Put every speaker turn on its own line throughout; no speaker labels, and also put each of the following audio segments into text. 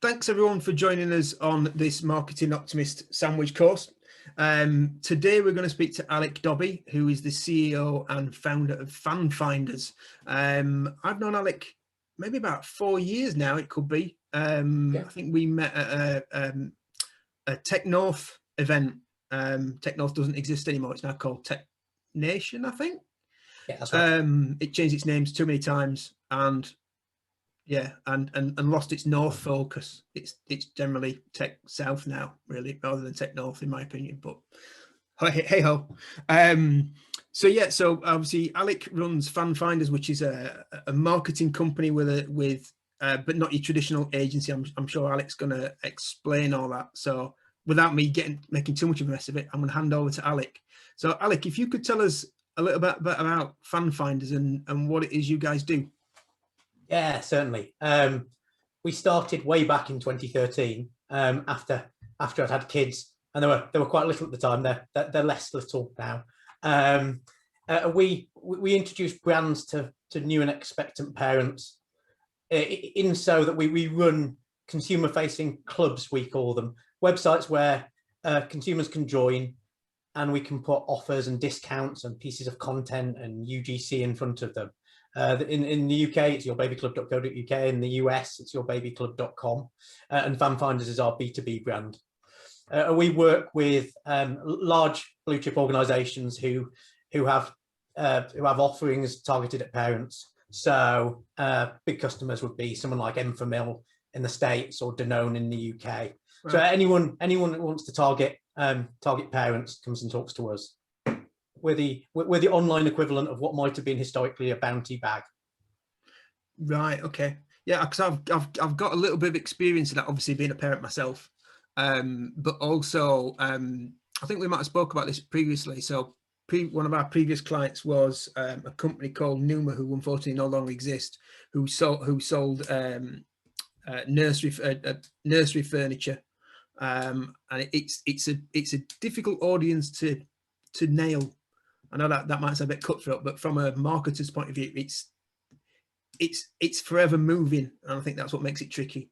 thanks everyone for joining us on this Marketing Optimist sandwich course. Today we're going to speak to Alec Dobbie, who is the CEO and founder of FanFinders. I've known Alec maybe about 4 years now, it could be. I think we met at a Tech North event. Tech North doesn't exist anymore. It's now called Tech Nation, I think.
Yeah, that's right.
It changed its names too many times and lost its North focus. It's generally Tech South now, really, rather than Tech North, in my opinion. But hey ho. So obviously Alec runs FanFinders, which is a marketing company with but not your traditional agency. I'm sure Alec's going to explain all that. So without me making too much of a mess of it, I'm going to hand over to Alec. So Alec, if you could tell us a little bit about FanFinders and what it is you guys do.
Yeah, certainly. We started way back in 2013 after I'd had kids, and they were quite little at the time. They're less little now. We introduced brands to new and expectant parents, in so that we run consumer-facing clubs, we call them, websites where consumers can join, and we can put offers and discounts and pieces of content and UGC in front of them. In the UK, it's yourbabyclub.co.uk. In the US, it's yourbabyclub.com. And FanFinders is our B2B brand. We work with large blue chip organisations who have offerings targeted at parents. So big customers would be someone like Enfamil in the States or Danone in the UK. Right. So anyone that wants to target parents comes and talks to us. We're the online equivalent of what might have been historically a Bounty bag.
Right. Okay. Yeah, because I've got a little bit of experience in that, obviously being a parent myself, but also I think we might have spoke about this previously. So one of our previous clients was a company called Numa, who unfortunately no longer exists, who sold nursery furniture, and it's a difficult audience to nail. I know that might sound a bit cutthroat, but from a marketer's point of view, it's forever moving, and I think that's what makes it tricky.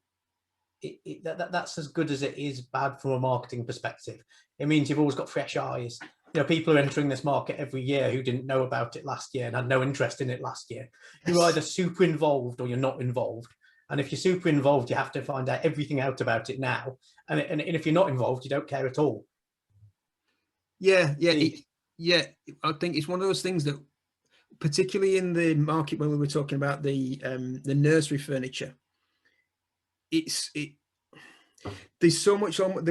That's as good as it is bad from a marketing perspective. It means you've always got fresh eyes. You know, people are entering this market every year who didn't know about it last year and had no interest in it last year. You're either super involved or you're not involved. And if you're super involved, you have to find out everything out about it now. And if you're not involved, you don't care at all.
Yeah. I think it's one of those things that, particularly in the market when we were talking about the nursery furniture, there's so much on with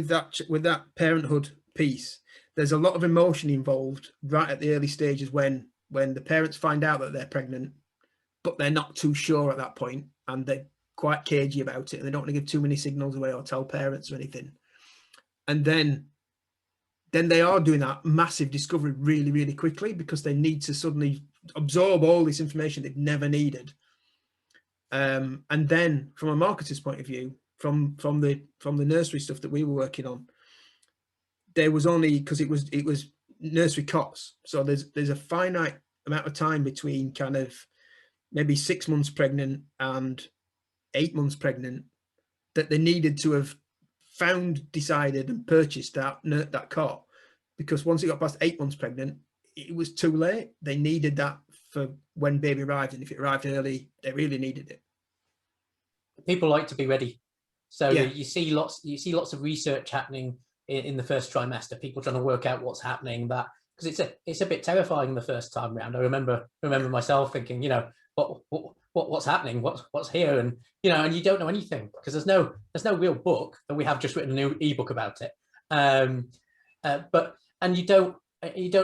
that parenthood piece. There's a lot of emotion involved right at the early stages when the parents find out that they're pregnant, but they're not too sure at that point, and they're quite cagey about it, and they don't want to give too many signals away or tell parents or anything. And then they are doing that massive discovery really, really quickly because they need to suddenly absorb all this information they've never needed. And then from a marketer's point of view, from the nursery stuff that we were working on, there was only, because it was nursery cots. So there's a finite amount of time between kind of maybe 6 months pregnant and 8 months pregnant that they needed to have found, decided and purchased that cot, because once it got past 8 months pregnant, it was too late. They needed that for when baby arrived, and if it arrived early, they really needed it.
People like to be ready, so
yeah.
you see lots of research happening in the first trimester. People trying to work out what's happening, that because it's a bit terrifying the first time round. I remember myself thinking, you know, what's happening, what's here, and you know, and you don't know anything because there's no real book, that we have just written a new ebook about it, but you don't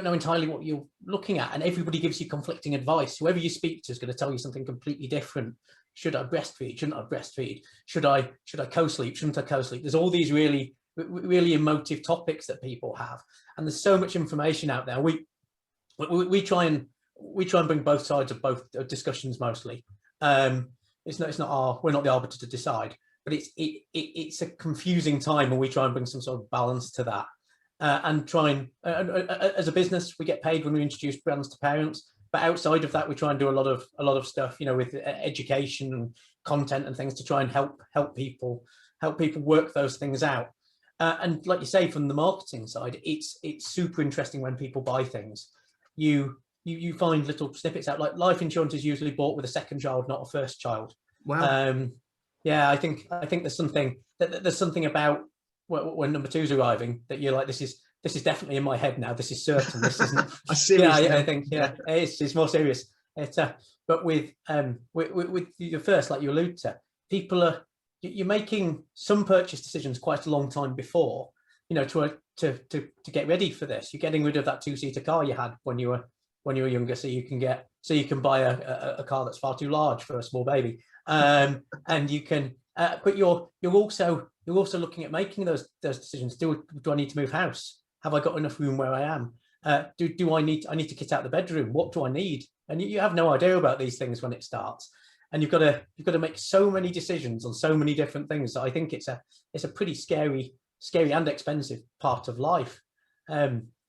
know entirely what you're looking at, and everybody gives you conflicting advice. Whoever you speak to is going to tell you something completely different. Should I breastfeed? Shouldn't I breastfeed? Should I co-sleep? Shouldn't I co-sleep? There's all these really emotive topics that people have, and there's so much information out there. We try and bring both sides of both discussions mostly. We're not the arbiter to decide, but it's a confusing time, and we try and bring some sort of balance to that. And try and as a business, we get paid when we introduce brands to parents. but outside of that, we try and do a lot of stuff, you know, with education and content and things to try and help people work those things out. And like you say, from the marketing side, it's super interesting when people buy things. You find little snippets out, like life insurance is usually bought with a second child, not a first child.
Wow.
Yeah, I think there's something about when number two's arriving that you're like, this is definitely in my head now. This is certain. This isn't.
Yeah,
I think it's more serious. But with your first, like you allude to, you're making some purchase decisions quite a long time before, you know, to get ready for this. You're getting rid of that 2-seater car you had when you were younger, so you can buy a car that's far too large for a small baby. And you can, but you're also looking at making those decisions. Do I need to move house? Have I got enough room where I am? Do I need to kit out the bedroom? What do I need? And you have no idea about these things when it starts, and you've got to make so many decisions on so many different things. So I think it's a pretty scary and expensive part of life.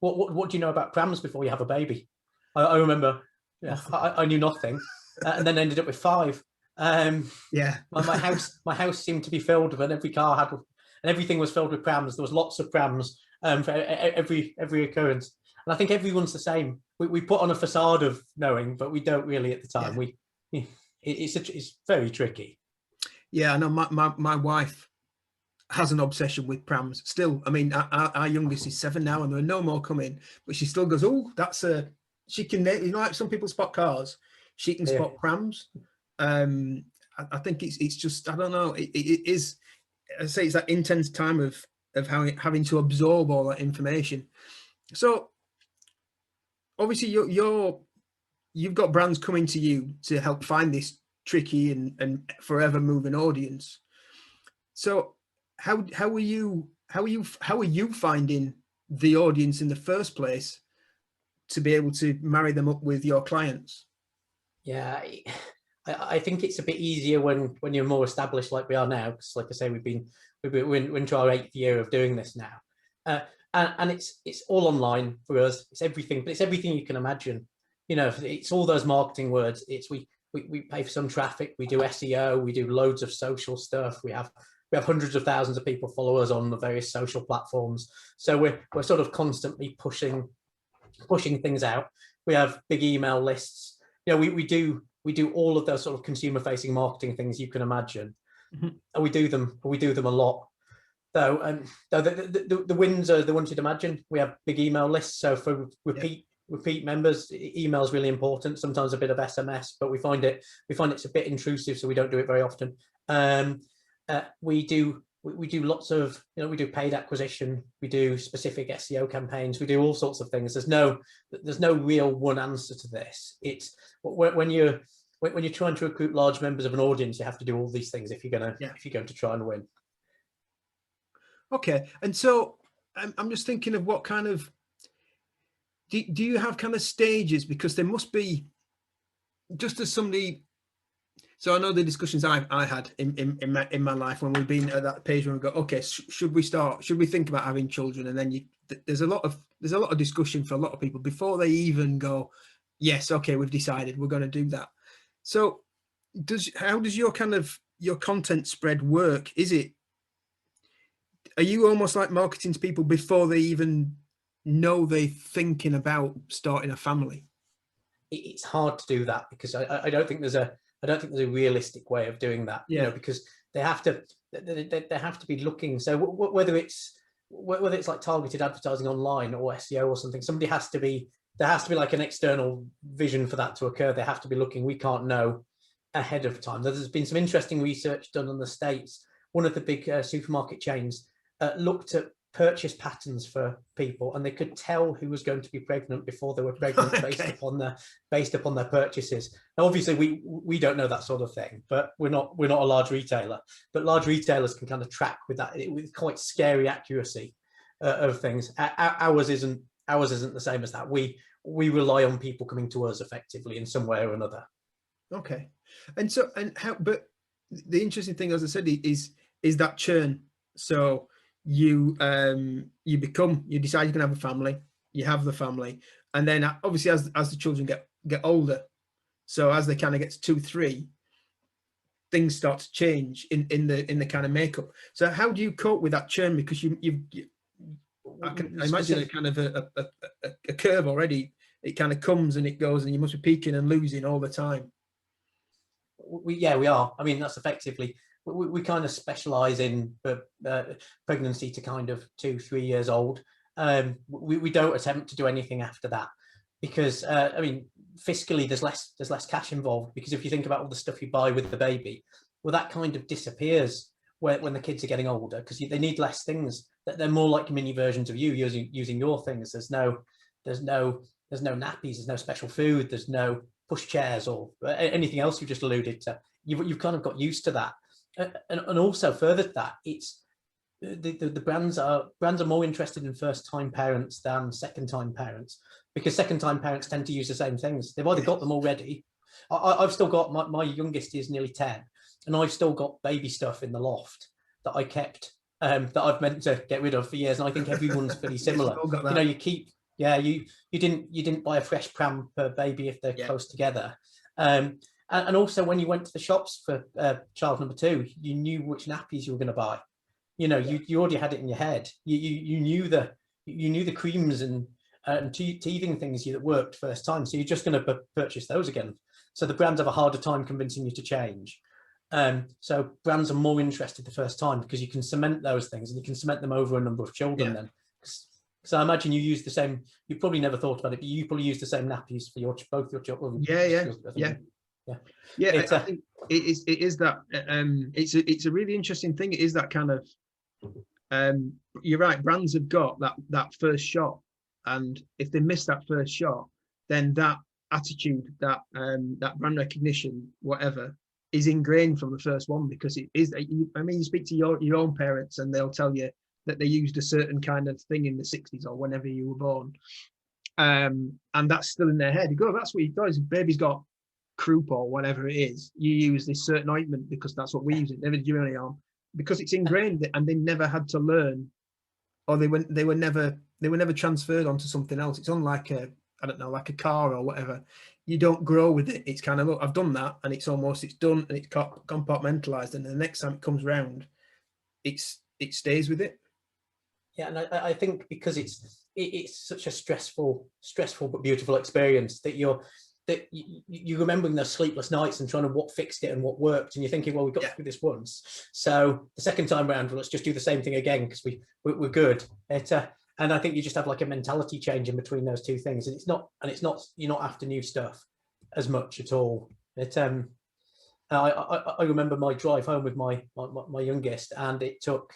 What do you know about prams before you have a baby? I remember, I knew nothing, and then ended up with 5. My house seemed to be filled with, and every car had, and everything was filled with prams. There was lots of prams for every occurrence, and I think everyone's the same. We put on a facade of knowing, but we don't really at the time. It's very tricky.
Yeah, I know my wife has an obsession with prams still. I mean, our youngest is 7 now, and there are no more coming, but she still goes, oh, she can, you know, like some people spot cars, she can spot prams. I think it's just, I don't know, it is, I say it's that intense time of having to absorb all that information. So obviously you've got brands coming to you to help find this tricky and forever moving audience. So how are you finding the audience in the first place to be able to marry them up with your clients?
Yeah, I think it's a bit easier when you're more established like we are now, because like I say, we're into our 8th year of doing this now, and it's all online for us. It's everything, but it's everything you can imagine. You know, it's all those marketing words. It's we pay for some traffic, we do SEO, we do loads of social stuff. We have hundreds of thousands of people follow us on the various social platforms. So we're sort of constantly pushing things out. We have big email lists. You know, we do all of those sort of consumer facing marketing things you can imagine. And we do them a lot. Though the wins are the ones you'd imagine. We have big email lists. So for repeat members, email is really important. Sometimes a bit of SMS, but we find it's a bit intrusive, so we don't do it very often. We do lots of, you know, we do paid acquisition, we do specific SEO campaigns, we do all sorts of things. There's no real one answer to this. It's when you're trying to recruit large members of an audience, you have to do all these things if you're going to try and win.
Okay, and so I'm just thinking of what kind of do you have kind of stages, because there must be, just as somebody. So I know the discussions I had in my life when we've been at that page when we go, okay, should we think about having children? And then there's a lot of discussion for a lot of people before they even go, yes, okay, we've decided we're going to do that. So how does your content spread work? Are you almost like marketing to people before they even know they're thinking about starting a family?
It's hard to do that, because I don't think there's a realistic way of doing that. You know, because they have to be looking. So whether it's like targeted advertising online or SEO or something, there has to be like an external vision for that to occur. They have to be looking. We can't know ahead of time. There's been some interesting research done in the States. One of the big supermarket chains looked at purchase patterns for people, and they could tell who was going to be pregnant before they were pregnant. Okay. based upon their purchases. Now, obviously we don't know that sort of thing, but we're not a large retailer, but large retailers can kind of track with that with quite scary accuracy of things. Ours isn't the same as that. We rely on people coming to us effectively in some way or another.
Okay, but the interesting thing, as I said, is that churn. So you decide you're gonna have a family, you have the family, and then obviously as the children get get older. So as they kind of get to 2, 3, things start to change in the kind of makeup. So how do you cope with that churn? Because I imagine a kind of a curve already. It kind of comes and it goes, and you must be peaking and losing all the time.
We are. I mean, that's effectively, we kind of specialize in pregnancy to kind of 2, 3 years old. We don't attempt to do anything after that, because I mean, fiscally there's less cash involved, because if you think about all the stuff you buy with the baby, well, that kind of disappears when the kids are getting older, because they need less things. That they're more like mini versions of you using your things. There's no nappies, there's no special food, there's no push chairs or anything else you just alluded to. You've kind of got used to that, and also further to that, it's the brands are more interested in first-time parents than second-time parents, because second-time parents tend to use the same things. They've either got them already. I've still got my youngest is nearly 10, and I've still got baby stuff in the loft that I kept, that I've meant to get rid of for years, and I think everyone's pretty similar. You know, you keep, you didn't buy a fresh pram per baby if they're close together. And also when you went to the shops for child number 2, you knew which nappies you were going to buy. You know, you already had it in your head. You knew the creams and teething things that worked first time, so you're just going to purchase those again. So the brands have a harder time convincing you to change. So brands are more interested the first time, because you can cement those things, and you can cement them over a number of children. Then, so I imagine you use the same. You probably never thought about it, but you probably use the same nappies for both your children.
I think it is that. It's a really interesting thing. It is that kind of. You're right. Brands have got that first shot, and if they miss that first shot, then that attitude, that brand recognition, whatever, is ingrained from the first one, because it is. I mean, you speak to your own parents, and they'll tell you that they used a certain kind of thing in the 60s or whenever you were born, and that's still in their head. You go, that's what you got. His baby's got croup or whatever it is. You use this certain ointment because that's what we use. It never do any harm, because it's ingrained, and they never had to learn, or they were never transferred onto something else. It's unlike like a car or whatever. You don't grow with it. It's kind of, look, I've done that, and it's done, and it's compartmentalized, and the next time it comes round, it stays with it.
Yeah, and I think because it's such a stressful but beautiful experience, that you're remembering those sleepless nights and trying to what fixed it and what worked, and you're thinking, well, we got through this once, so the second time around, well, let's just do the same thing again, because we're good. And I think you just have like a mentality change in between those two things, and it's not you're not after new stuff as much at all. I remember my drive home with my youngest, and it took,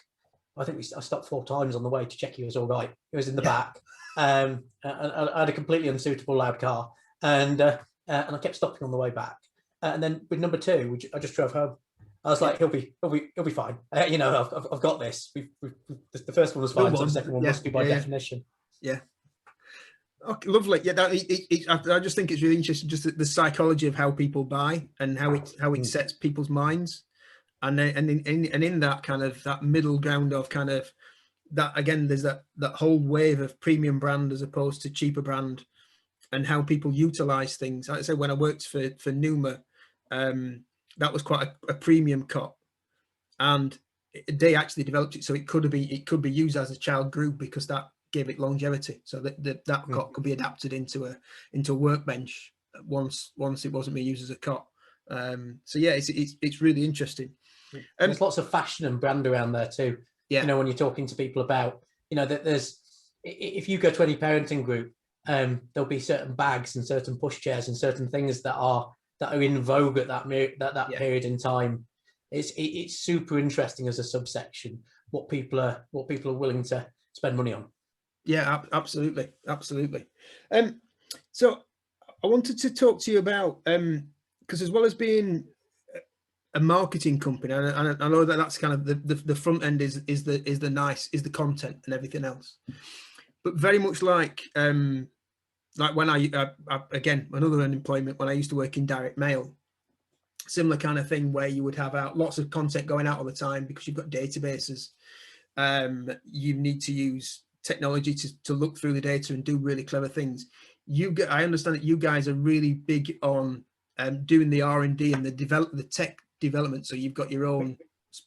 I think I stopped 4 times on the way to check he was all right. He was in the back. I had a completely unsuitable loud car, and I kept stopping on the way back. And then with number 2, which I just drove home, I was like, he'll be fine. You know, I've got this. The first one was fine, so the second one must be by definition.
Yeah. Okay, lovely. Yeah, I just think it's really interesting, just the psychology of how people buy and how it sets people's minds, and in that kind of that middle ground of kind of that, again, there's that whole wave of premium brand as opposed to cheaper brand, and how people utilize things. Like I said, when I worked for Numa, that was quite a premium cot, and they actually developed it so it could be used as a child group, because that gave it longevity, so that cot could be adapted into a workbench once it wasn't being used as a cot. So yeah, it's really interesting.
There's lots of fashion and brand around there too. You know, when you're talking to people about, you know, that there's, if you go to any parenting group, there'll be certain bags and certain pushchairs and certain things that are in vogue at that period in time. It's super interesting as a subsection what people are willing to spend money on.
Yeah, absolutely. So I wanted to talk to you about, because as well as being a marketing company, and I know that's kind of the front end is the content and everything else, but very much like when I again, another unemployment, when I used to work in direct mail, similar kind of thing, where you would have out lots of content going out all the time because you've got databases. You need to use technology to look through the data and do really clever things. I understand that you guys are really big on doing the R&D and the tech development. So you've got your own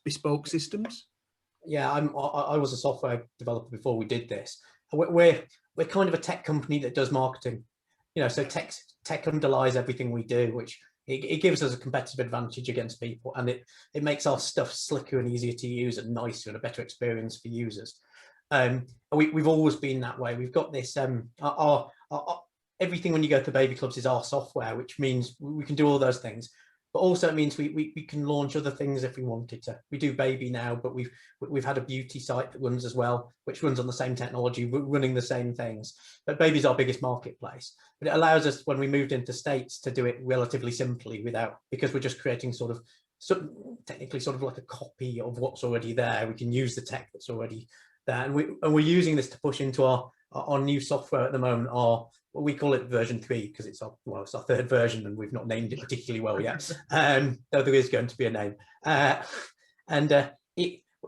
bespoke systems.
Yeah, I was a software developer before we did this. We're kind of a tech company that does marketing, you know. So tech underlies everything we do, which it gives us a competitive advantage against people, and it makes our stuff slicker and easier to use and nicer and a better experience for users. We've always been that way. We've got this our everything when you go to baby clubs is our software, which means we can do all those things. But also it means we can launch other things if we wanted to. We do baby now, but we've had a beauty site that runs as well, which runs on the same technology, running the same things. But baby's our biggest marketplace. But it allows us, when we moved into States, to do it relatively simply because we're just creating technically sort of like a copy of what's already there. We can use the tech that's already there, and we're using this to push into our new software at the moment. We call it version 3 because it's our third version, and we've not named it particularly well yet. Though there is going to be a name,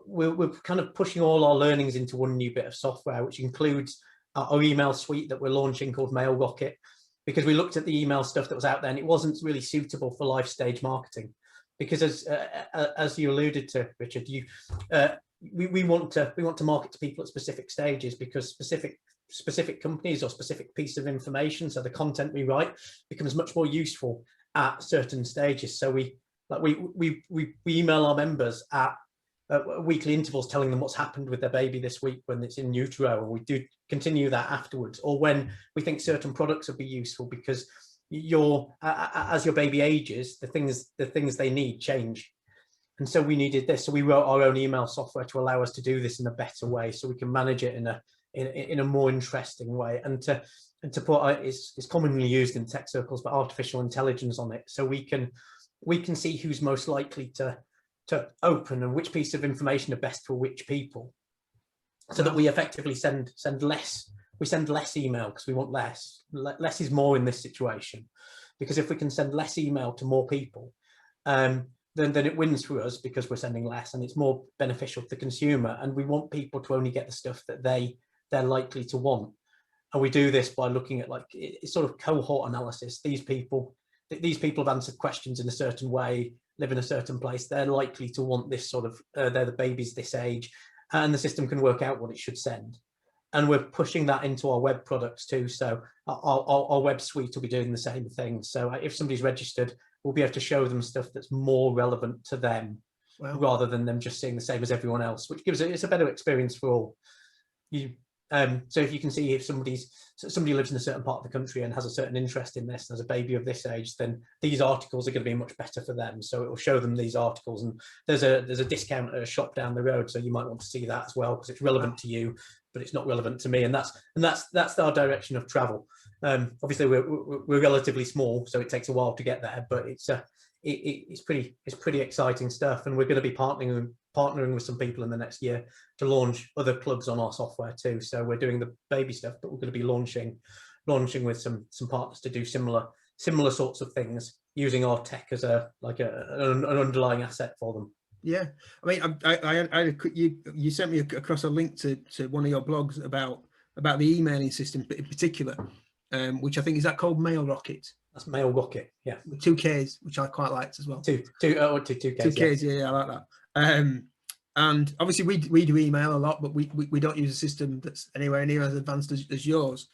we're kind of pushing all our learnings into one new bit of software, which includes our email suite that we're launching called Mail Rocket, because we looked at the email stuff that was out there and it wasn't really suitable for life stage marketing. Because as you alluded to, Richard, we want to market to people at specific stages, because specific companies or specific piece of information, so the content we write becomes much more useful at certain stages. So we email our members at weekly intervals, telling them what's happened with their baby this week when it's in utero, and we do continue that afterwards, or when we think certain products will be useful, because as your baby ages, the things they need change. And so we needed this. So we wrote our own email software to allow us to do this in a better way, so we can manage it in a more interesting way, and to put it's commonly used in tech circles, but artificial intelligence on it, so we can see who's most likely to open and which piece of information are best for which people, so that we effectively send less. We send less email because we want less. Less is more in this situation, because if we can send less email to more people, then it wins for us, because we're sending less and it's more beneficial to the consumer. And we want people to only get the stuff that they're likely to want. And we do this by looking at it's sort of cohort analysis. These people have answered questions in a certain way, live in a certain place. They're likely to want this sort of, they're the babies this age, and the system can work out what it should send. And we're pushing that into our web products too. So our web suite will be doing the same thing. So if somebody's registered, we'll be able to show them stuff that's more relevant to them, rather than them just seeing the same as everyone else, which it's a better experience for all. So if you can see if somebody lives in a certain part of the country and has a certain interest in this, as a baby of this age, then these articles are going to be much better for them. So it will show them these articles, and there's a discount at a shop down the road, so you might want to see that as well, because it's relevant to you, but it's not relevant to me. And that's our direction of travel. Obviously we're relatively small, so it takes a while to get there, but it's pretty exciting stuff. And we're going to be partnering with some people in the next year to launch other clubs on our software too. So we're doing the baby stuff, but we're going to be launching with some partners to do similar sorts of things, using our tech as an underlying asset for them.
Yeah, I mean, you sent me across a link to one of your blogs about the emailing system in particular, which I think, is that called Mail Rocket?
That's Mail Rocket, yeah.
With 2 Ks, which I quite liked as well.
Two Ks.
2 Ks, yeah, I like that. And obviously we do email a lot, but we don't use a system that's anywhere near as advanced as yours.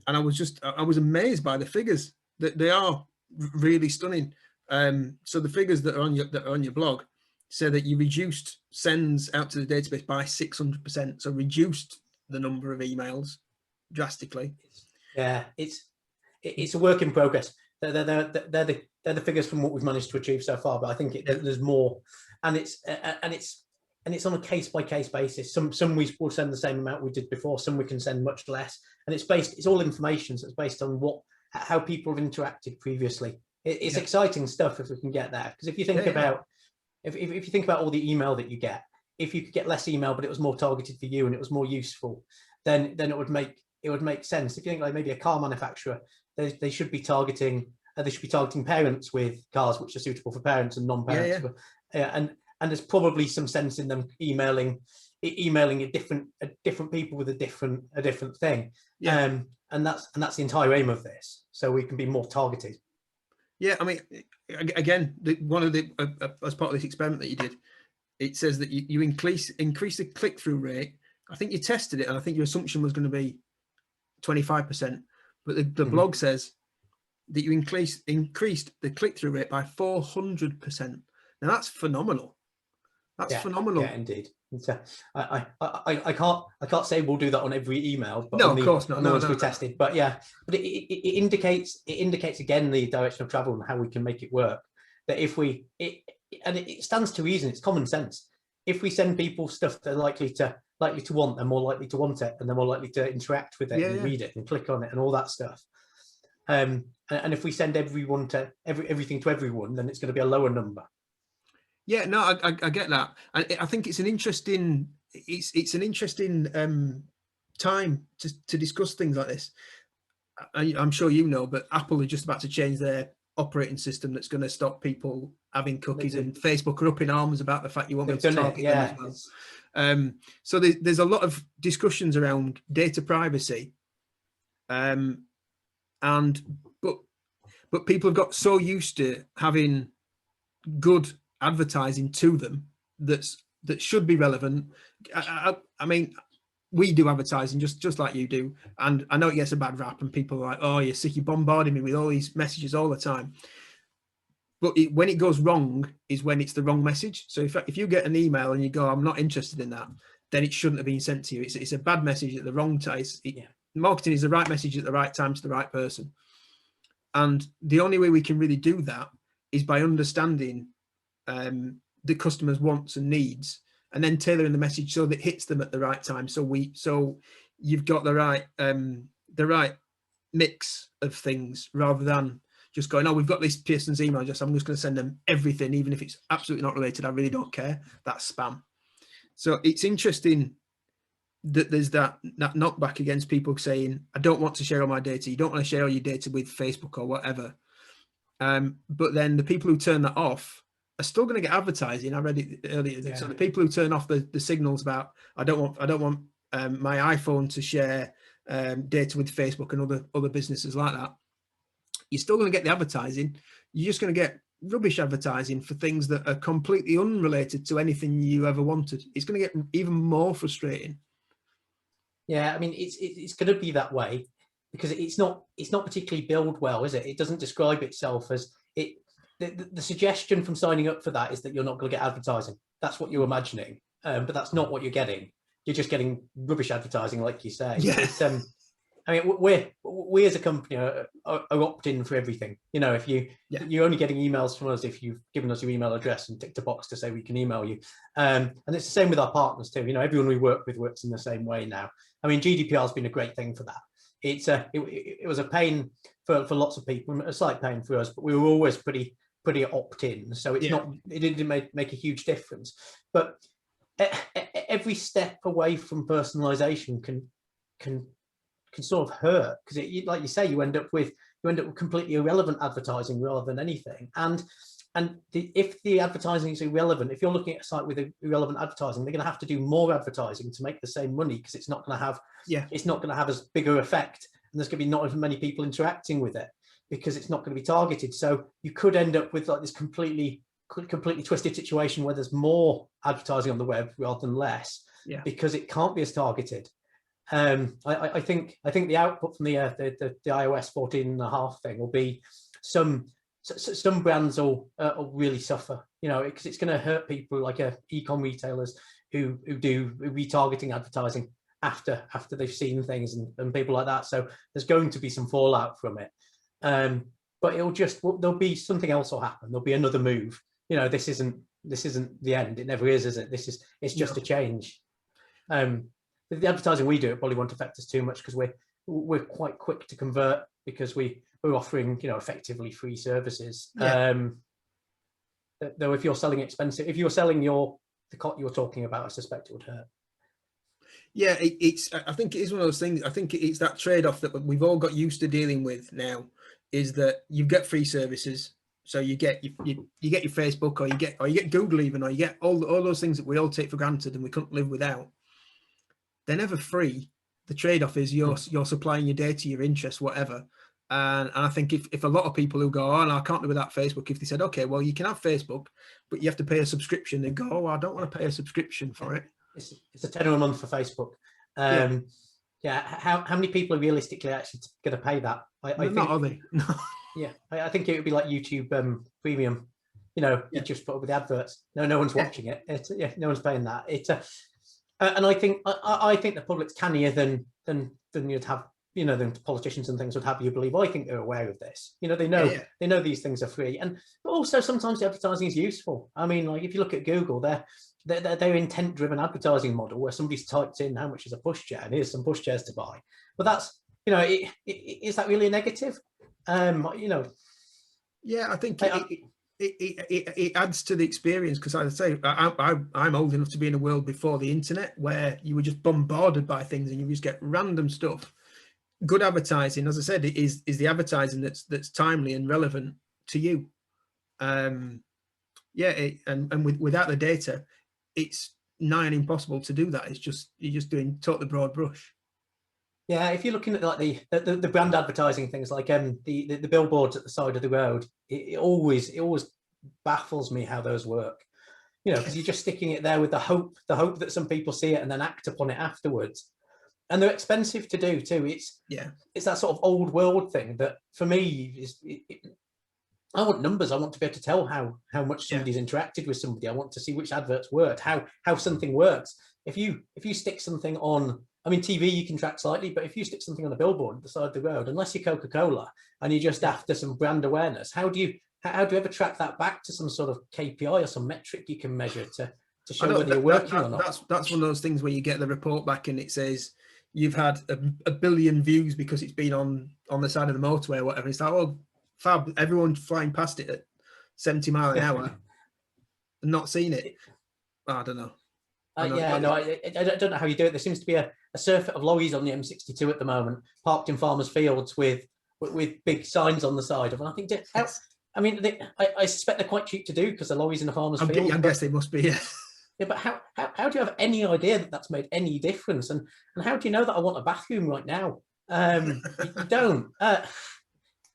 And I was amazed by the figures. That they are really stunning. So the figures that are on your blog say that you reduced sends out to the database by 600%. So reduced the number of emails drastically.
Yeah, it's a work in progress. They're the figures from what we've managed to achieve so far, but I think there's more, and it's on a case-by-case basis. Some we will send the same amount we did before, some we can send much less, and it's all information, so it's based on how people have interacted previously. It's exciting stuff if we can get there, because if you think about if you think about all the email that you get, if you could get less email but it was more targeted for you and it was more useful, then it would make sense. If you think like maybe a car manufacturer, they should be targeting parents with cars which are suitable for parents and non-parents. And there's probably some sense in them emailing emailing a different people with a different thing.
Yeah.
And that's the entire aim of this, so we can be more targeted.
Yeah, I mean, again, one of the as part of this experiment that you did, it says that you increase the click-through rate. I think you tested it, and I think your assumption was going to be 25%, but the blog says that you increased the click-through rate by 400%. Now that's phenomenal. That's phenomenal.
Yeah, indeed. I can't say we'll do that on every email, but
no,
on
of course not.
on the ones we tested. But yeah, but it indicates again the direction of travel and how we can make it work. That if we and it stands to reason, it's common sense. If we send people stuff they're likely to want, they're more likely to want it, and they're more likely to interact with it and read it and click on it and all that stuff. And if we send everything to everyone, then it's going to be a lower number.
Yeah, no, I get that. I think it's an interesting time to discuss things like this. I'm sure you know, but Apple are just about to change their operating system that's going to stop people having cookies, and Facebook are up in arms about the fact you won't be able to target them as well. So there's a lot of discussions around data privacy, but people have got so used to having good advertising to them that should be relevant. I mean, we do advertising just like you do, and I know it gets a bad rap, and people are like, "Oh, you're sick, you're bombarding me with all these messages all the time." But when it goes wrong is when it's the wrong message. So if you get an email and you go, "I'm not interested in that," then it shouldn't have been sent to you. It's a bad message at the wrong time. Marketing is the right message at the right time to the right person, and the only way we can really do that is by understanding the customer's wants and needs, and then tailoring the message so that it hits them at the right time. So you've got the right mix of things, rather than just going, "Oh, we've got this person's email address, I'm just going to send them everything, even if it's absolutely not related. I really don't care. That's spam." So it's interesting that there's that knockback against people saying, "I don't want to share all my data." You don't want to share all your data with Facebook or whatever. But then the people who turn that off are still going to get advertising. I read it earlier. Yeah. So the people who turn off the signals about, I don't want my iPhone to share data with Facebook and other businesses like that, you're still going to get the advertising. You're just going to get rubbish advertising for things that are completely unrelated to anything you ever wanted. It's going to get even more frustrating.
Yeah, I mean, it's going to be that way because it's not particularly built well, is it? It doesn't describe itself as it. The suggestion from signing up for that is that you're not going to get advertising. That's what you're imagining, but that's not what you're getting. You're just getting rubbish advertising, like you say.
Yeah.
I mean, we as a company are opt-in for everything. You know, if you're only getting emails from us if you've given us your email address and ticked a box to say we can email you. And it's the same with our partners too. You know, everyone we work with works in the same way now. I mean, GDPR has been a great thing for that. It was a pain for lots of people, a slight pain for us, but we were always pretty opt-in. So it didn't make a huge difference. But every step away from personalization can sort of hurt, because like you say, you end up with completely irrelevant advertising rather than anything. And if the advertising is irrelevant, if you're looking at a site with irrelevant advertising, they're going to have to do more advertising to make the same money, because it's not going to have as bigger effect, and there's going to be not as many people interacting with it because it's not going to be targeted. So you could end up with like this completely twisted situation where there's more advertising on the web rather than less, because it can't be as targeted. I think the output from the iOS 14.5 thing will be some brands will really suffer, you know, because it's going to hurt people like e-com retailers who do retargeting advertising after they've seen things and people like that. So there's going to be some fallout from it, but there'll be something else will happen. There'll be another move. You know, this isn't the end. It never is it? It's just a change. The advertising we do, it probably won't affect us too much because we're quite quick to convert, because we're offering, you know, effectively free services. Though if you're selling expensive, if you're selling the cot you're talking about, I suspect it would hurt.
Yeah, I think it is one of those things. I think it's that trade-off that we've all got used to dealing with now, is that you get free services, So you get you get your Facebook, or you get Google even, or you get all those things that we all take for granted and we couldn't live without. They're never free. The trade-off is you're supplying your data, your interests, whatever. And I think if a lot of people who go, oh, no, I can't live without Facebook, if they said, okay, well, you can have Facebook, but you have to pay a subscription, they go, oh, I don't want to pay a subscription for it.
It's a tenner a month for Facebook. Yeah. How many people are realistically actually going to pay that? I think,
not are they? No.
Yeah, I think it would be like YouTube Premium. You know, you just put up with adverts. No one's watching it. No one's paying that. And I think the public's cannier than you'd have. You know, than politicians and things would have you believe. I think they're aware of this. You know, they know these things are free, and but also sometimes the advertising is useful. I mean, like if you look at Google, their intent-driven advertising model, where somebody's typed in how much is a pushchair and here's some pushchairs to buy. But that's, you know, is that really a negative? You know.
Yeah, I think it adds to the experience, because as I say, I'm old enough to be in a world before the internet where you were just bombarded by things and you just get random stuff. Good advertising, as I said, is the advertising that's timely and relevant to you. And without the data, it's nigh on impossible to do that. You're just doing totally broad brush.
Yeah, if you're looking at like the brand advertising things, like the billboards at the side of the road, it always baffles me how those work. You know, because you're just sticking it there with the hope that some people see it and then act upon it afterwards. And they're expensive to do too. It's that sort of old world thing that for me I want numbers. I want to be able to tell how much somebody's interacted with somebody. I want to see which adverts worked, how something works. If you stick something on, I mean, TV you can track slightly, but if you stick something on a billboard at the side of the road, unless you're Coca-Cola and you're just after some brand awareness, how do you ever track that back to some sort of KPI or some metric you can measure to show whether you're working or not?
That's one of those things where you get the report back and it says you've had a billion views because it's been on the side of the motorway or whatever. It's like, oh, fab, everyone's flying past it at 70 miles an hour and not seen it. I don't know.
I don't know how you do it. There seems to be a surfeit of lorries on the M62 at the moment, parked in farmers' fields with big signs on the side of them. I think, I mean, I suspect they're quite cheap to do because the lorries in the farmers' field.
I guess they must be, yeah.
Yeah, but how do you have any idea that that's made any difference? And how do you know that I want a bathroom right now? You don't.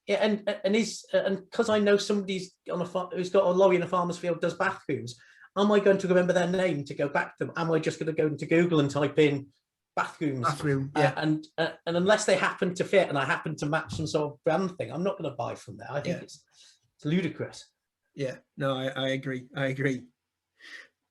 And because I know somebody's who's got a lorry in a farmer's field does bathrooms, am I going to remember their name to go back to them? Am I just going to go into Google and type in bathrooms?
Bathroom, yeah.
And unless they happen to fit and I happen to match some sort of brand thing, I'm not going to buy from there. I think it's ludicrous.
Yeah, no, I agree.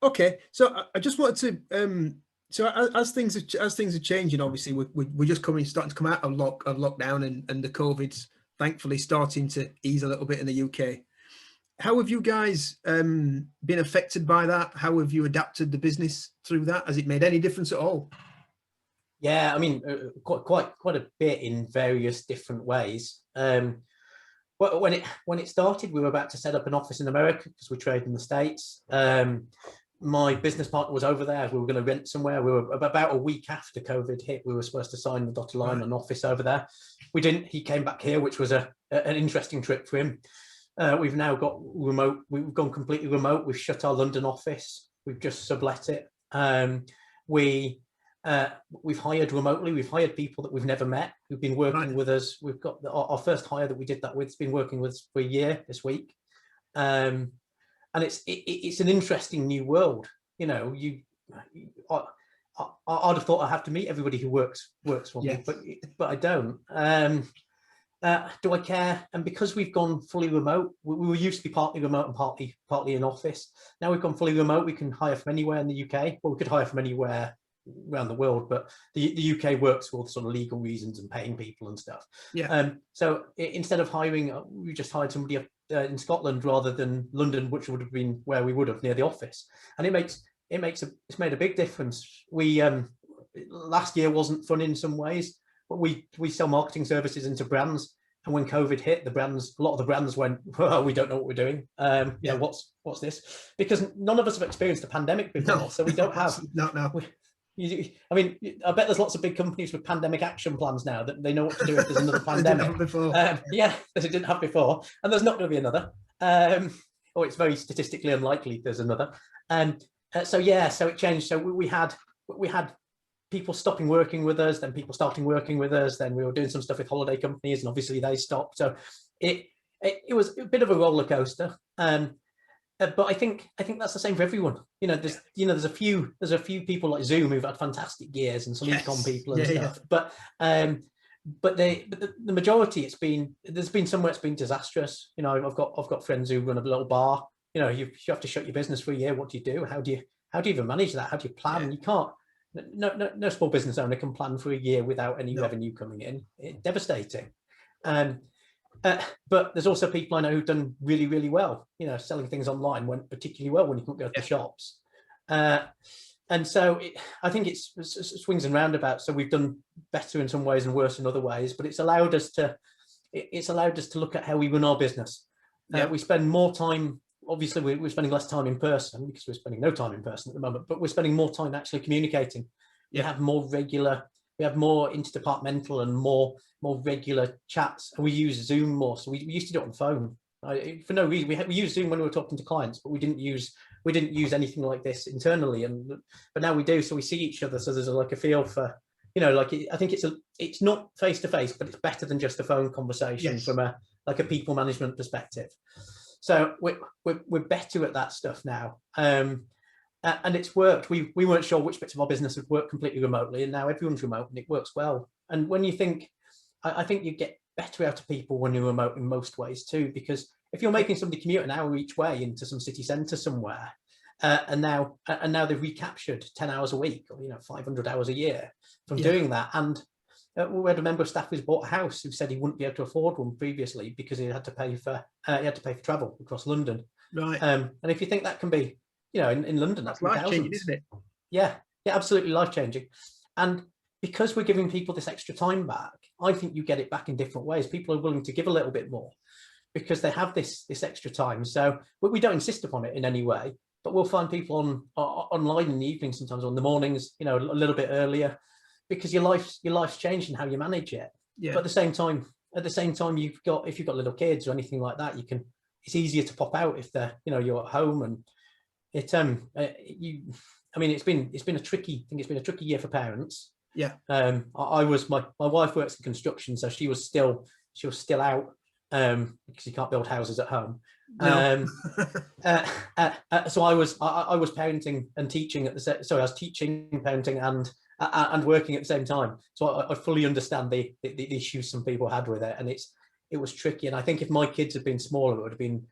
Okay, so I just wanted to so as things are changing, obviously we're just starting to come out of lockdown and the COVID's thankfully starting to ease a little bit in the UK. How have you guys been affected by that? How have you adapted the business through that? Has it made any difference at all?
Yeah, I mean, quite a bit in various different ways. When it started, we were about to set up an office in America because we trade in the States. My business partner was over there. We were going to rent somewhere. We were about a week after COVID hit. We were supposed to sign the dotted line on an office over there. We didn't. He came back here, which was an interesting trip for him. We've now got remote. We've gone completely remote. We've shut our London office. We've just sublet it. We've hired remotely. We've hired people that we've never met who've been working with us. We've got our first hire that we did that with has been working with us for a year this week. And it's an interesting new world. You know, I'd have thought I'd have to meet everybody who works for me, but I don't. Do I care? And because we've gone fully remote, we were used to be partly remote and partly in office. Now we've gone fully remote. We can hire from anywhere in the UK. Well, we could hire from anywhere around the world, but the UK works for all the sort of legal reasons and paying people and stuff. Yeah. So instead of hiring, we just hired somebody up in Scotland rather than London, which would have been where we would have near the office. And it's made a big difference. We last year wasn't fun in some ways, but we sell marketing services into brands. And when COVID hit, a lot of the brands went, well, we don't know what we're doing. What's this? Because none of us have experienced a pandemic before, so we don't have.
No.
I mean, I bet there's lots of big companies with pandemic action plans now that they know what to do if there's another pandemic.
They didn't have before.
They didn't have before, and there's not going to be another. Or it's very statistically unlikely there's another. So it changed. So we had people stopping working with us, then people starting working with us, then we were doing some stuff with holiday companies, and obviously they stopped. So it was a bit of a roller coaster. But I think that's the same for everyone. There's a few people like Zoom who've had fantastic years, and some econ people and stuff. Yeah. But the majority, there's been somewhere it's been disastrous. I've got friends who run a little bar. You have to shut your business for a year. What do you do? How do you even manage that? How do you plan? Yeah. You can't. No small business owner can plan for a year without any revenue coming in. It's devastating. But there's also people I know who've done really, really well. Selling things online went particularly well when you couldn't go to the shops. And so I think it's swings and roundabouts. So we've done better in some ways and worse in other ways. But it's allowed us to look at how we run our business. We spend more time. Obviously, we're spending less time in person because we're spending no time in person at the moment. But we're spending more time actually communicating. We have more regular. We have more interdepartmental and more regular chats, and we use Zoom more. So we used to do it on the phone for no reason. We use Zoom when we were talking to clients, but we didn't use anything like this internally. But now we do. So we see each other. So there's a feel for, I think it's not face to face, but it's better than just a phone conversation from a people management perspective. So we're better at that stuff now. And it's worked. We weren't sure which bits of our business would work completely remotely, and now everyone's remote and it works well. And when you think, I think you get better out of people when you're remote in most ways too, because if you're making somebody commute an hour each way into some city centre somewhere, and now they've recaptured 10 hours a week, or 500 hours a year from doing that. And we had a member of staff who's bought a house who said he wouldn't be able to afford one previously because he had to pay for travel across London.
Right.
And if you think that can be, in London, that's life-changing,
isn't it?
Yeah, absolutely life-changing. And because we're giving people this extra time back, I think you get it back in different ways. People are willing to give a little bit more because they have this extra time. So we don't insist upon it in any way, but we'll find people online in the evening, sometimes on the mornings, a little bit earlier, because your life's changed and how you manage it. Yeah. But at the same time, if you've got little kids or anything like that, it's easier to pop out if they're, you're at home. And it's been a tricky year for parents.
Yeah.
My wife works in construction, so she was still out because you can't build houses at home. No. So I was parenting and teaching I was teaching, parenting and working at the same time. So I fully understand the issues some people had with it, and it was tricky. And I think if my kids had been smaller, it would have been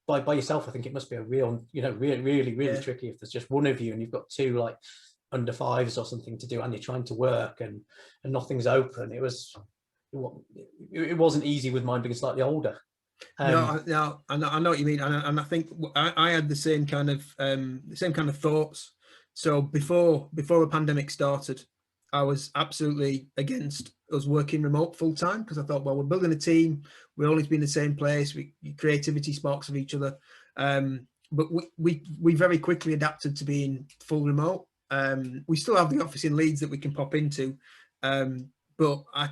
by yourself. I think it must be a real, really tricky if there's just one of you and you've got two like under fives or something to do, and you're trying to work and nothing's open. It wasn't easy with mine being slightly older.
No, I know what you mean, and I think I had the same kind of thoughts. So before the pandemic started, I was absolutely against us working remote full time, because I thought, well, we're building a team, we're always be in the same place, creativity sparks of each other. But we very quickly adapted to being full remote. We still have the office in Leeds that we can pop into, but I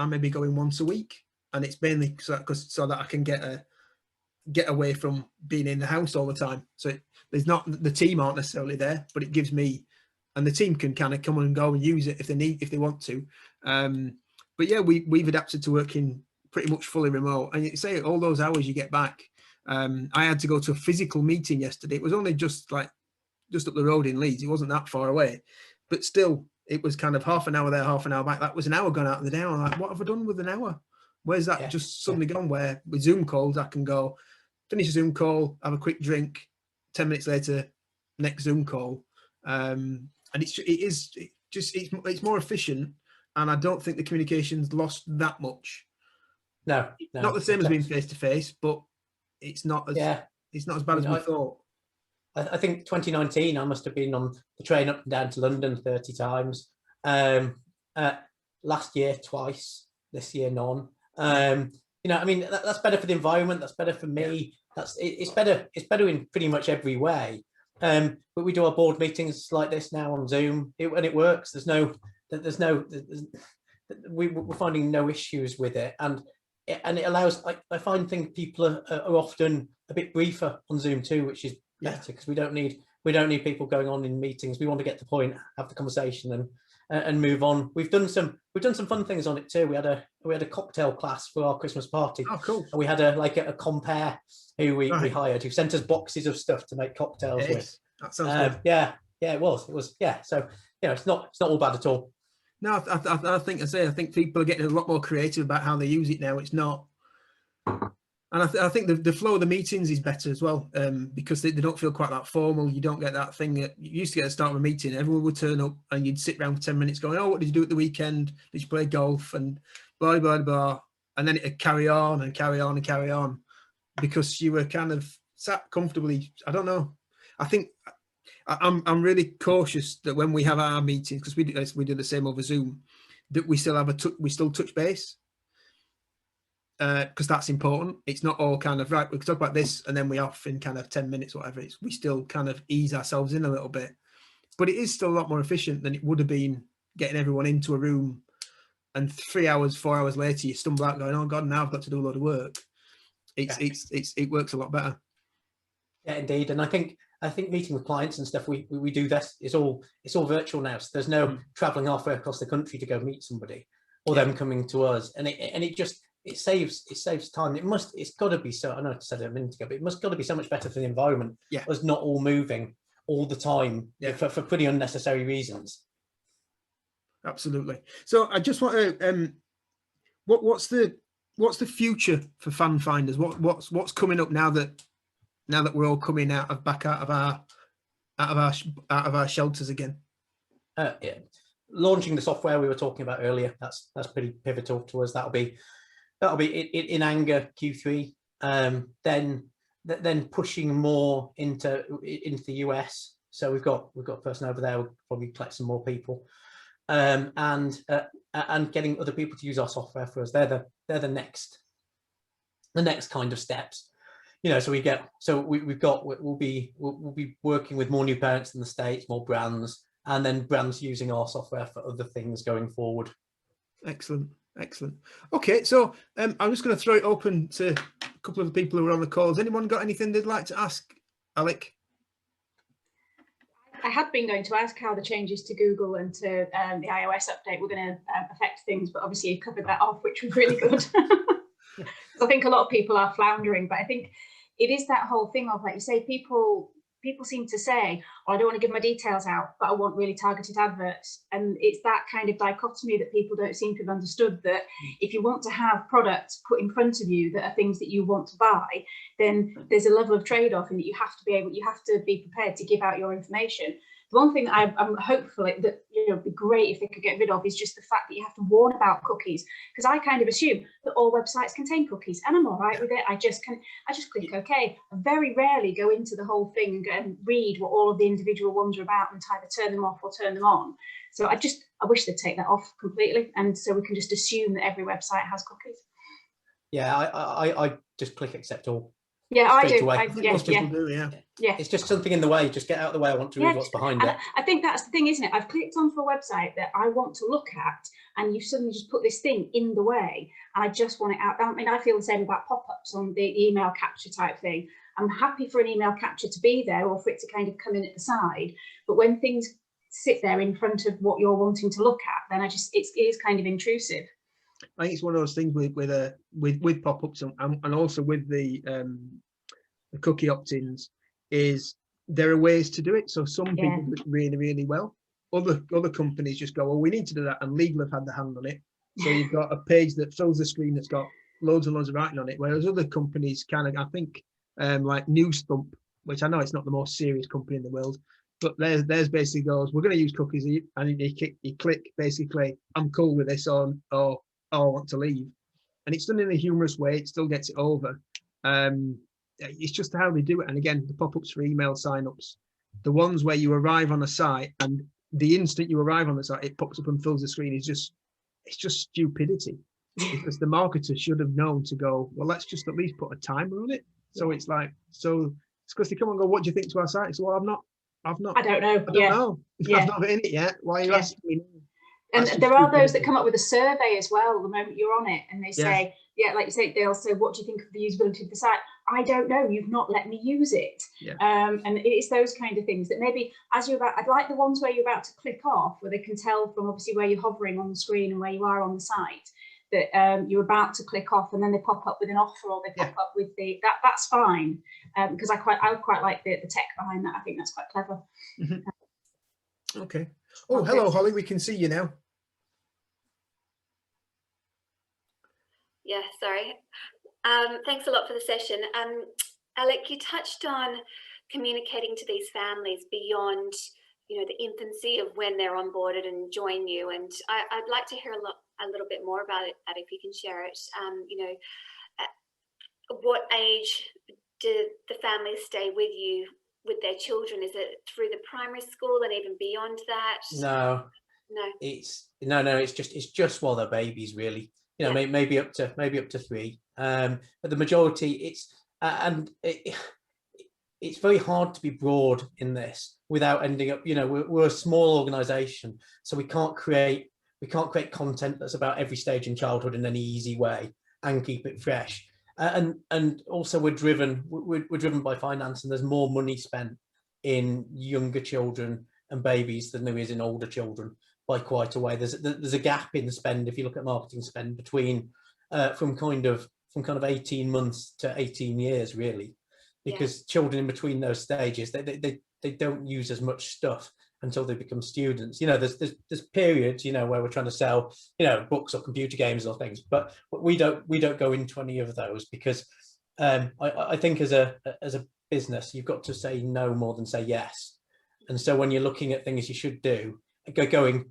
maybe go in once a week, and it's mainly so that I can get away from being in the house all the time. So the team aren't necessarily there, but it gives me, and the team can kind of come and go and use it if they want to. But yeah, we've adapted to working pretty much fully remote. And you say all those hours you get back. I had to go to a physical meeting yesterday. It was only just up the road in Leeds. It wasn't that far away, but still, it was kind of half an hour there, half an hour back. That was an hour gone out of the day. I'm like, what have I done with an hour? Where's that just suddenly gone? Where with Zoom calls, I can go finish a Zoom call, have a quick drink, 10 minutes later, next Zoom call. And it's more efficient, and I don't think the communication's lost that much.
No,
not the same as being face to face, but it's not as bad as we thought.
I think 2019, I must have been on the train up and down to London 30 times. Last year, twice. This year, none. That's better for the environment. That's better for me. It's better in pretty much every way. But we do our board meetings like this now on Zoom, and it works. We're finding no issues with it. And and it allows, I find people are often a bit briefer on Zoom too, which is better, because we don't need people going on in meetings. We want to get to the point, have the conversation, and move on. We've done some fun things on it too. We had a cocktail class for our Christmas party.
Oh, cool.
And we had a compare who we hired, who sent us boxes of stuff to make cocktails with.
That sounds good.
Yeah, it was. Yeah, so it's not all bad at all.
No, I think people are getting a lot more creative about how they use it now. It's not, and I think the flow of the meetings is better as well, because they don't feel quite that formal. You don't get that thing that you used to get at the start of a meeting. Everyone would turn up and you'd sit around for 10 minutes going, "Oh, what did you do at the weekend? Did you play golf?" and blah blah blah, and then it'd carry on and carry on and carry on, because you were kind of sat comfortably. I don't know. I think I'm really cautious that when we have our meetings, because we do the same over Zoom, that we still touch base, because that's important. It's not all kind of right, we can talk about this and then we off in kind of 10 minutes, whatever. We still kind of ease ourselves in a little bit, but it is still a lot more efficient than it would have been getting everyone into a room and 3 hours, 4 hours later you stumble out going, "Oh God, now I've got to do a lot of work." It works a lot better.
Yeah, indeed. And I think meeting with clients and stuff, we do this. It's all virtual now. So there's no traveling halfway across the country to go meet somebody, or them coming to us. And it saves time. It's got to be so. I know I said it a minute ago, but it must got to be so much better for the environment.
Yeah,
us not all moving all the time for pretty unnecessary reasons. Absolutely.
So I just want to what's the future for FanFinders? What's coming up now that we're all coming back out of our shelters again?
Launching the software we were talking about earlier, that's pretty pivotal to us. That'll be in anger Q3. Then pushing more into the US. So we've got a person over there. We'll probably collect some more people, and getting other people to use our software for us. They're the next kind of steps. So we'll be working with more new parents in the States, more brands, and then brands using our software for other things going forward.
Excellent. Okay, so I'm just going to throw it open to a couple of the people who are on the call. Has anyone got anything they'd like to ask Alec?
I had been going to ask how the changes to Google and to the iOS update were going to affect things, but obviously you covered that off, which was really good. I think a lot of people are floundering, but I think it is that whole thing of, like you say, people seem to say, "Oh, I don't want to give my details out, but I want really targeted adverts." And it's that kind of dichotomy that people don't seem to have understood, that if you want to have products put in front of you that are things that you want to buy, then there's a level of trade-off, and that you have to be prepared to give out your information. The one thing that I'm hopeful that would be great if they could get rid of is just the fact that you have to warn about cookies, because I kind of assume that all websites contain cookies, and I'm all right with it. I just click OK. I very rarely go into the whole thing and go and read what all of the individual ones are about and either turn them off or turn them on. So I wish they'd take that off completely, and so we can just assume that every website has cookies.
Yeah, I just click accept all.
Yeah, I do.
Most people do, yeah.
It's just something in the way. Just get out of the way. I want to read what's behind it.
I think that's the thing, isn't it? I've clicked onto a website that I want to look at, and you suddenly just put this thing in the way, and I just want it out. I mean, I feel the same about pop-ups on the email capture type thing. I'm happy for an email capture to be there, or for it to kind of come in at the side. But when things sit there in front of what you're wanting to look at, then it is kind of intrusive.
I think it's one of those things with pop-ups and also with the cookie opt-ins, is there are ways to do it. So some people do it really, really well. Other companies just go, "Well, we need to do that," and legal have had the hand on it. So you've got a page that fills the screen that's got loads and loads of writing on it, whereas other companies I think like Newsthump, which I know it's not the most serious company in the world, but there's basically goes, "We're going to use cookies," and you click basically, "I'm cool with this," or I want to leave, and it's done in a humorous way. It still gets it over. It's just how they do it. And again, the pop-ups for email sign-ups, the ones where you arrive on a site and the instant you arrive on the site, it pops up and fills the screen, it's just stupidity. Because the marketer should have known to go, "Well, let's just at least put a timer on it." So it's like, it's because they come and go, "What do you think to our site?" So, "Well, I've not.
I don't know.
I've not been in it yet. Why are you asking me?"
And there are those that come up with a survey as well the moment you're on it, and they say, yeah, like you say, Dale, so what do you think of the usability of the site? I don't know, you've not let me use it.
Yeah.
And it's those kind of things that maybe as you're about, I'd like the ones where you're about to click off, where they can tell from obviously where you're hovering on the screen and where you are on the site, that you're about to click off and then they pop up with an offer, or they pop up with the, that's fine. Because I quite like the tech behind that. I think that's quite clever.
Mm-hmm. Okay. Oh, hello, Holly, we can see you now.
Yeah, sorry. Thanks a lot for the session. Alec, you touched on communicating to these families beyond, you know, the infancy of when they're onboarded and join you. And I'd like to hear a little bit more about it, if you can share it. You know, at what age do the families stay with you, with their children? Is it through the primary school and even beyond that?
No, it's just while they're babies, really. You know, maybe up to 3. But the majority, it's very hard to be broad in this without ending up, you know, we're a small organization, so we can't create content that's about every stage in childhood in any easy way and keep it fresh. And also we're driven by finance, and there's more money spent in younger children and babies than there is in older children by quite a way. There's a gap in spend if you look at marketing spend between from kind of 18 months to 18 years, really, because children in between those stages, they don't use as much stuff until they become students. You know, there's periods, you know, where we're trying to sell, you know, books or computer games or things, but we don't go into any of those, because I think as a business, you've got to say no more than say yes. And so when you're looking at things you should do, going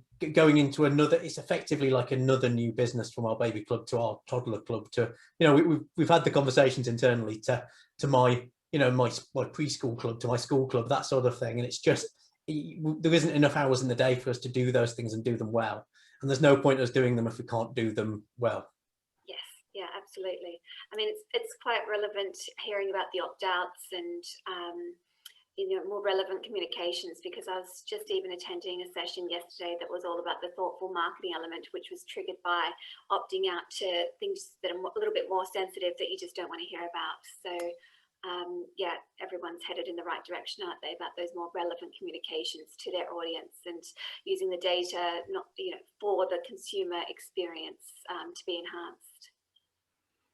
into another, it's effectively like another new business, from our baby club to our toddler club to, you know, we've had the conversations internally to my, you know, my preschool club to my school club, that sort of thing. And it's just, there isn't enough hours in the day for us to do those things and do them well. And there's no point us doing them if we can't do them well.
Yes, yeah, absolutely. I mean, it's quite relevant hearing about the opt-outs and, you know, more relevant communications, because I was just even attending a session yesterday that was all about the thoughtful marketing element, which was triggered by opting out to things that are a little bit more sensitive that you just don't want to hear about. So yeah, everyone's headed in the right direction, aren't they, about those more relevant communications to their audience and using the data, not, you know, for the consumer experience to be enhanced.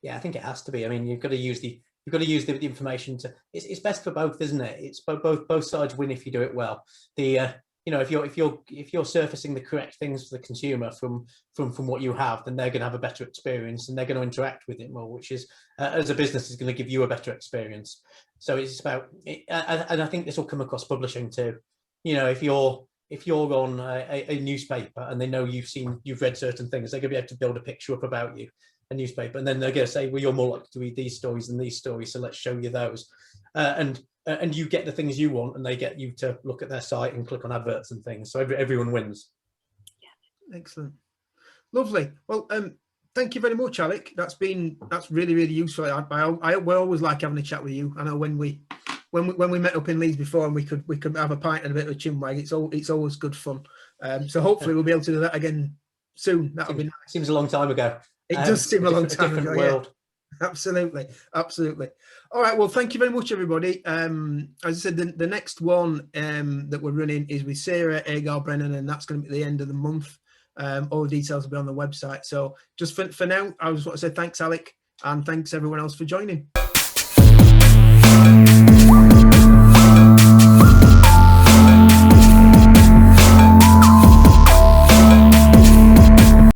Yeah,
I think it has to be. I mean, you've got to use the information to, it's best for both, isn't it? It's both sides win if you do it well. The you know, if you're surfacing the correct things for the consumer from what you have, then they're going to have a better experience and they're going to interact with it more, which is as a business is going to give you a better experience. So it's about it, and I think this will come across publishing too. You know, if you're on a newspaper and they know you've read certain things, they're going to be able to build a picture up about you, a newspaper, and then they're going to say, well, you're more likely to read these stories than these stories, so let's show you those. And you get the things you want, and they get you to look at their site and click on adverts and things. So everyone wins.
Yeah.
Excellent, lovely. Well, thank you very much, Alec. That's really, really useful. We always like having a chat with you. I know when we met up in Leeds before, and we could have a pint and a bit of a chinwag. It's always good fun. So hopefully we'll be able to do that again soon. That'll be nice.
Seems a long time ago.
It does seem a long time ago.
World.
Yeah. Absolutely. All right, well, thank you very much, everybody. As I said, the next one that we're running is with Sarah Agar-Brennan, and that's going to be at the end of the month. All the details will be on the website. So just for now, I just want to say thanks, Alec, and thanks everyone else for joining.